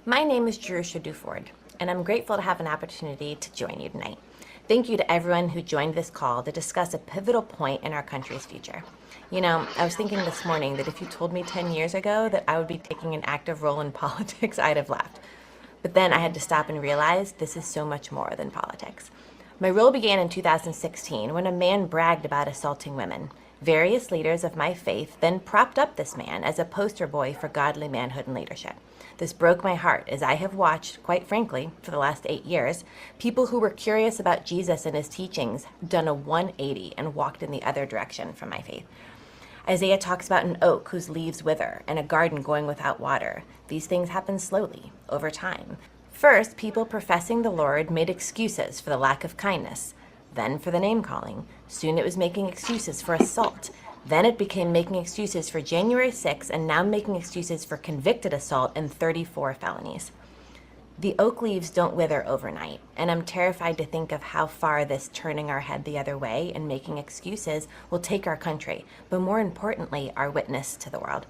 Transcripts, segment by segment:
My name is Jerusha Duford, and I'm grateful to have an opportunity to join you tonight. Thank you to everyone who joined this call to discuss a pivotal point in our country's future. You know, I was thinking this morning that if you told me 10 years ago that I would be taking an active role in politics, I'd have laughed. But then I had to stop and realize this is so much more than politics. My role began in 2016 when a man bragged about assaulting women. Various leaders of my faith then propped up this man as a poster boy for godly manhood and leadership. This broke my heart as I have watched, quite frankly, for the last 8 years, people who were curious about Jesus and his teachings done a 180 and walked in the other direction from my faith. Isaiah talks about an oak whose leaves wither and a garden going without water. These things happen slowly, over time. First, people professing the Lord made excuses for the lack of kindness, then for the name-calling. Soon it was making excuses for assault. Then it became making excuses for January 6th and now making excuses for convicted assault and 34 felonies. The oak leaves don't wither overnight, and I'm terrified to think of how far this turning our head the other way and making excuses will take our country, but more importantly, our witness to the world.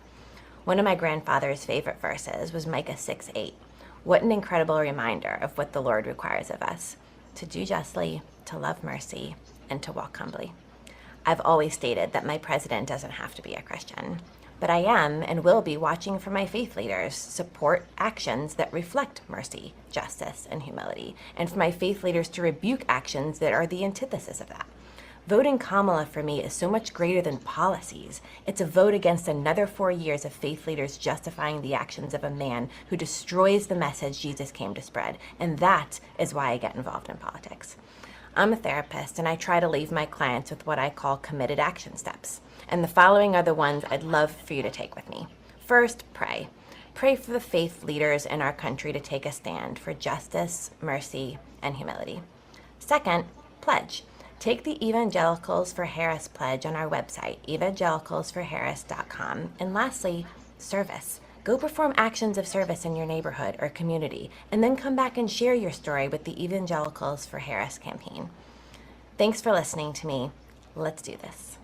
One of my grandfather's favorite verses was Micah 6:8. What an incredible reminder of what the Lord requires of us: to do justly, to love mercy, and to walk humbly. I've always stated that my president doesn't have to be a Christian, but I am and will be watching for my faith leaders support actions that reflect mercy, justice, and humility, and for my faith leaders to rebuke actions that are the antithesis of that. Voting Kamala for me is so much greater than policies. It's a vote against another 4 years of faith leaders justifying the actions of a man who destroys the message Jesus came to spread, and that is why I get involved in politics. I'm a therapist, and I try to leave my clients with what I call committed action steps. And the following are the ones I'd love for you to take with me. First, pray. Pray for the faith leaders in our country to take a stand for justice, mercy, and humility. Second, pledge. Take the Evangelicals for Harris pledge on our website, evangelicalsforharris.com. And lastly, service. Go perform actions of service in your neighborhood or community, and then come back and share your story with the Evangelicals for Harris campaign. Thanks for listening to me. Let's do this.